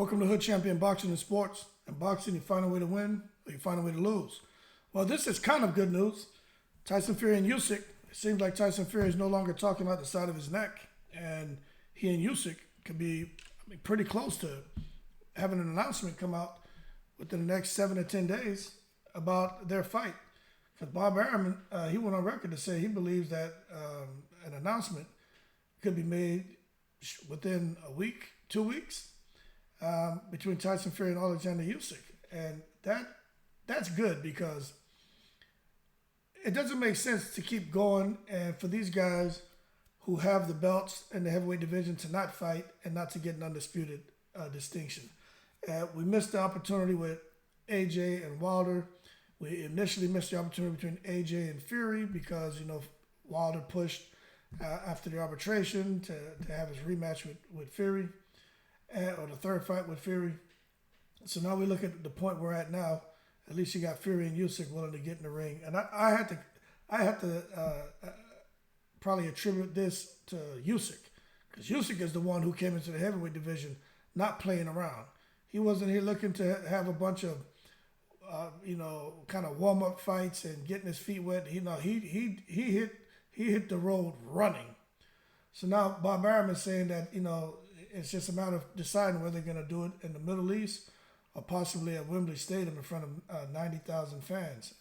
Welcome to Hood Champion Boxing and Sports. In boxing, you find a way to win or you find a way to lose. Well, this is kind of good news. Tyson Fury and Usyk, it seems like Tyson Fury is no longer talking out the side of his neck, and he and Usyk could be pretty close to having an announcement come out within the next 7 to 10 days about their fight. Because Bob Arum, he went on record to say he believes that an announcement could be made within a week, 2 weeks, between Tyson Fury and Alexander Usyk. And that's good because it doesn't make sense to keep going and for these guys who have the belts in the heavyweight division to not fight and not to get an undisputed distinction. We missed the opportunity with AJ and Wilder. We initially missed the opportunity between AJ and Fury because, Wilder pushed after the arbitration to have his rematch with Fury, or the third fight with Fury. So now we look at the point we're at now. At least you got Fury and Usyk willing to get in the ring. And I had to probably attribute this to Usyk, because Usyk is the one who came into the heavyweight division not playing around. He wasn't here looking to have a bunch of kind of warm-up fights and getting his feet wet. He hit the road running. So now Bob Arum is saying that, it's just a matter of deciding whether they're going to do it in the Middle East or possibly at Wembley Stadium in front of 90,000 fans.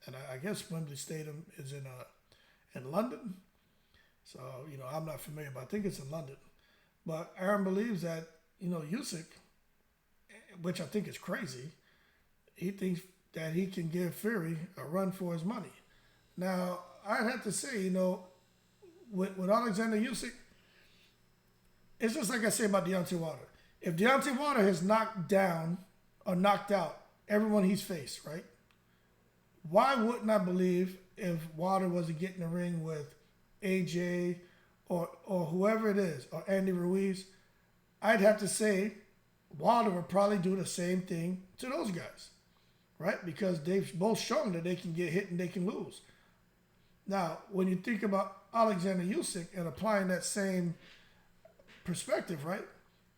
And I guess Wembley Stadium is in London. So, I'm not familiar, but I think it's in London. But Arum believes that, Usyk, which I think is crazy, he thinks that he can give Fury a run for his money. Now, I'd have to say, with Alexander Usyk, it's just like I say about Deontay Wilder. If Deontay Wilder has knocked down or knocked out everyone he's faced, right? Why wouldn't I believe if Wilder was to get in the ring with AJ or whoever it is, or Andy Ruiz, I'd have to say Wilder would probably do the same thing to those guys, right? Because they've both shown that they can get hit and they can lose. Now, when you think about Alexander Usyk and applying that same perspective, right?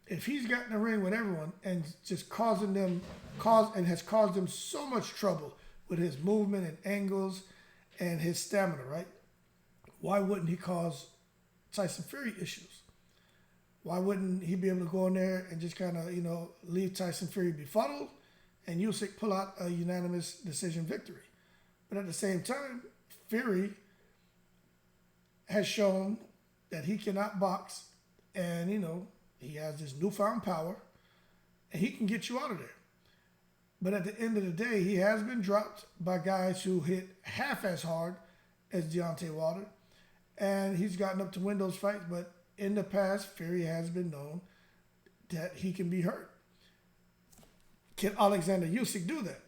If he's got in the ring with everyone and just has caused them so much trouble with his movement and angles and his stamina, right? Why wouldn't he cause Tyson Fury issues? Why wouldn't he be able to go in there and just kind of, leave Tyson Fury befuddled and Usyk pull out a unanimous decision victory? But at the same time, Fury has shown that he cannot box, and, he has this newfound power, and he can get you out of there. But at the end of the day, he has been dropped by guys who hit half as hard as Deontay Wilder, and he's gotten up to win those fights, but in the past, Fury has been known that he can be hurt. Can Alexander Usyk do that?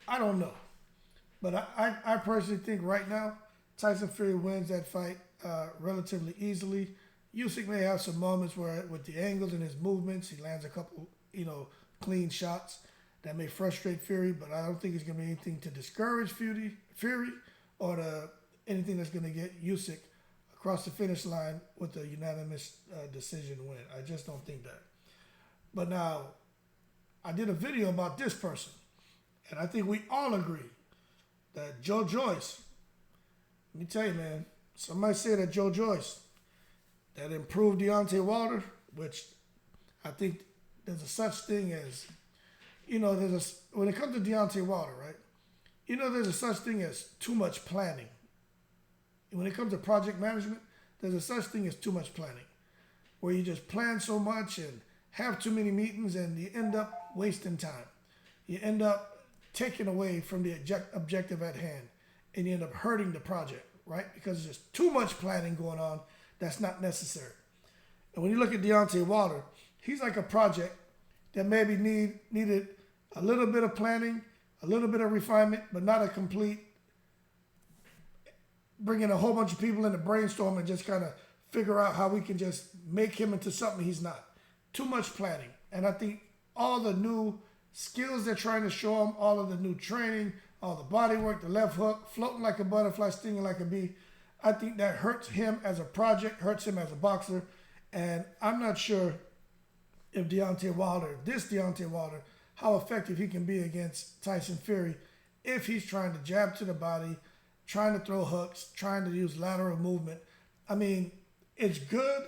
I don't know. But I personally think right now, Tyson Fury wins that fight relatively easily. Usyk may have some moments where, with the angles and his movements, he lands a couple, clean shots that may frustrate Fury, but I don't think it's going to be anything to discourage Fury or anything that's going to get Usyk across the finish line with a unanimous decision win. I just don't think that. But now, I did a video about this person, and I think we all agree that Joe Joyce, let me tell you, man, somebody said that Joe Joyce, that improved Deontay Wilder, which I think there's a such thing as, when it comes to Deontay Wilder, right? There's a such thing as too much planning. When it comes to project management, there's a such thing as too much planning, where you just plan so much and have too many meetings and you end up wasting time. You end up taking away from the objective at hand, and you end up hurting the project, right? Because there's too much planning going on that's not necessary. And when you look at Deontay Wilder, he's like a project that maybe needed a little bit of planning, a little bit of refinement, but not a complete bringing a whole bunch of people in to brainstorm and just kind of figure out how we can just make him into something he's not. Too much planning. And I think all the new skills they're trying to show him, all of the new training, all the body work, the left hook, floating like a butterfly, stinging like a bee, I think that hurts him as a project, hurts him as a boxer. And I'm not sure if this Deontay Wilder, how effective he can be against Tyson Fury if he's trying to jab to the body, trying to throw hooks, trying to use lateral movement. I mean, it's good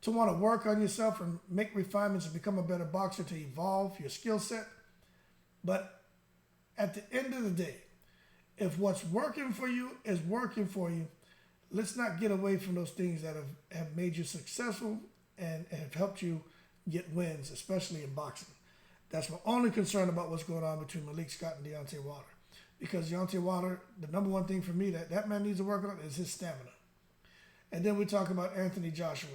to want to work on yourself and make refinements and become a better boxer to evolve your skill set. But at the end of the day, if what's working for you is working for you, let's not get away from those things that have made you successful and have helped you get wins, especially in boxing. That's my only concern about what's going on between Malik Scott and Deontay Wilder. Because Deontay Wilder, the number one thing for me that man needs to work on is his stamina. And then we talk about Anthony Joshua.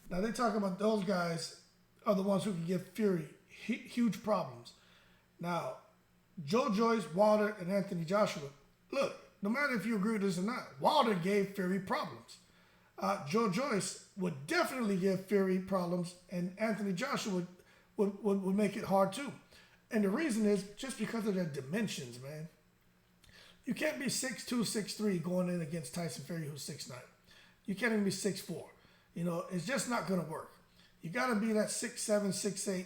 Now they talk about those guys are the ones who can give Fury huge problems. Now, Joe Joyce, Wilder, and Anthony Joshua, look, no matter if you agree with this or not, Wilder gave Fury problems. Joe Joyce would definitely give Fury problems, and Anthony Joshua would make it hard too. And the reason is just because of their dimensions, man. You can't be 6'2", 6'3", going in against Tyson Fury, who's 6'9". You can't even be 6'4". You know, it's just not going to work. You got to be that 6'7", 6'8"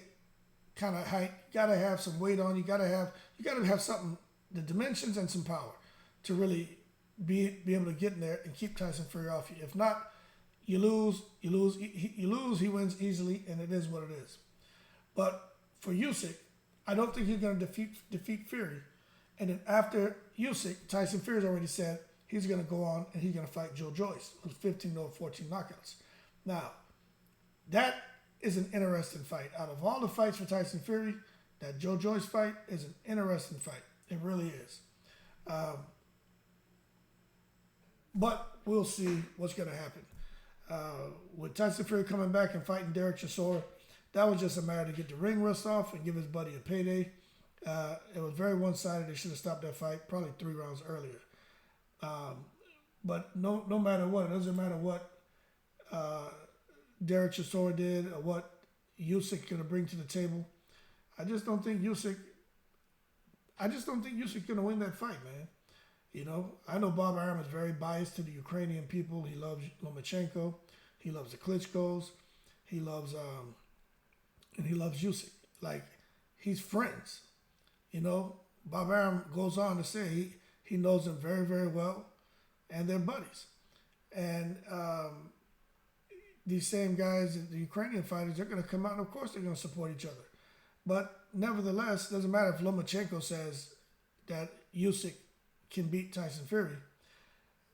kind of height. You got to have some weight on. You got to have something, the dimensions and some power to really be able to get in there and keep Tyson Fury off you. If not, you lose. He wins easily, and it is what it is. But for Usyk, I don't think he's going to defeat Fury. And then after Usyk, Tyson Fury's already said he's going to go on and he's going to fight Joe Joyce, who's 15-0, 14 knockouts. Now, that is an interesting fight. Out of all the fights for Tyson Fury, that Joe Joyce fight is an interesting fight. It really is. But we'll see what's going to happen. With Tyson Fury coming back and fighting Derek Chisora, that was just a matter to get the ring rust off and give his buddy a payday. It was very one-sided. They should have stopped that fight probably 3 rounds earlier. But no matter what, it doesn't matter what Derek Chisora did or what Usyk going to bring to the table. I just don't think Usyk's going to win that fight, man. You know, I know Bob Arum is very biased to the Ukrainian people. He loves Lomachenko. He loves the Klitschko's. He loves Usyk. Like, he's friends. You know, Bob Arum goes on to say he knows them very, very well, and they're buddies. And these same guys, the Ukrainian fighters, they're going to come out, and of course they're going to support each other. But nevertheless, it doesn't matter if Lomachenko says that Usyk can beat Tyson Fury.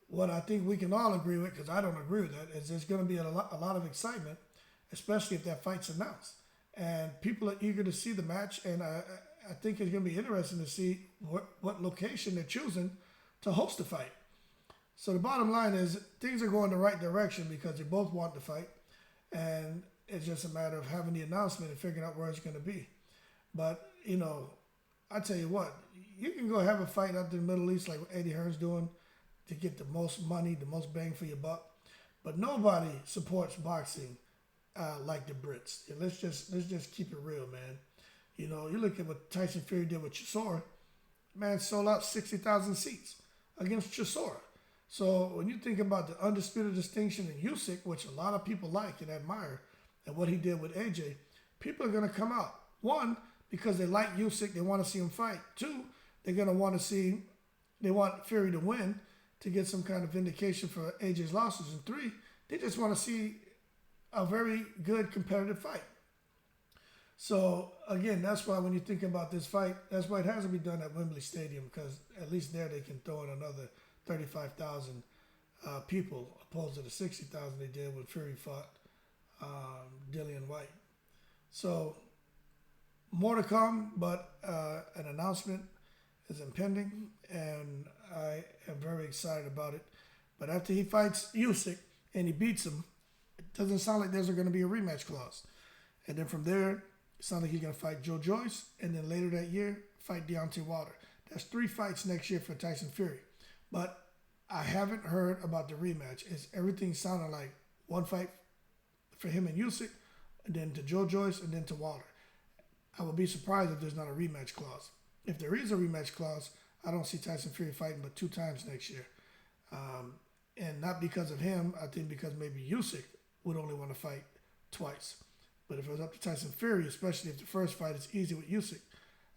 What I think we can all agree with, because I don't agree with that, is there's going to be a lot of excitement, especially if that fight's announced. And people are eager to see the match, and I think it's going to be interesting to see what location they're choosing to host the fight. So the bottom line is things are going the right direction because they both want the fight, and it's just a matter of having the announcement and figuring out where it's going to be. But, you know, I tell you what, you can go have a fight out in the Middle East like what Eddie Hearn's doing to get the most money, the most bang for your buck. But nobody supports boxing like the Brits. And let's just keep it real, man. You know, you look at what Tyson Fury did with Chisora. Man sold out 60,000 seats against Chisora. So when you think about the undisputed distinction in Usyk, which a lot of people like and admire, and what he did with AJ, people are going to come out. 1, because they like Usyk, they want to see him fight. 2, they're going to want to see, they want Fury to win to get some kind of vindication for AJ's losses. And 3, they just want to see a very good competitive fight. So, again, that's why when you think about this fight, that's why it has to be done at Wembley Stadium, because at least there they can throw in another 35,000 people, opposed to the 60,000 they did when Fury fought Dillian White. So, more to come, but an announcement is impending, and I am very excited about it. But after he fights Usyk and he beats him, it doesn't sound like there's going to be a rematch clause. And then from there, it sounds like he's going to fight Joe Joyce, and then later that year, fight Deontay Wilder. That's 3 fights next year for Tyson Fury. But I haven't heard about the rematch. Everything sounded like one fight for him and Usyk, and then to Joe Joyce, and then to Wilder. I would be surprised if there's not a rematch clause. If there is a rematch clause, I don't see Tyson Fury fighting but 2 times next year. And not because of him, I think because maybe Usyk would only want to fight twice. But if it was up to Tyson Fury, especially if the first fight is easy with Usyk,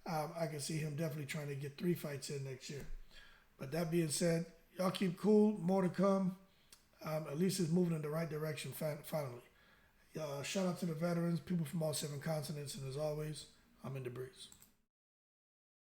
I can see him definitely trying to get 3 fights in next year. But that being said, y'all keep cool. More to come. At least it's moving in the right direction finally. Shout out to the veterans, people from all 7 continents, and as always, I'm in the breeze.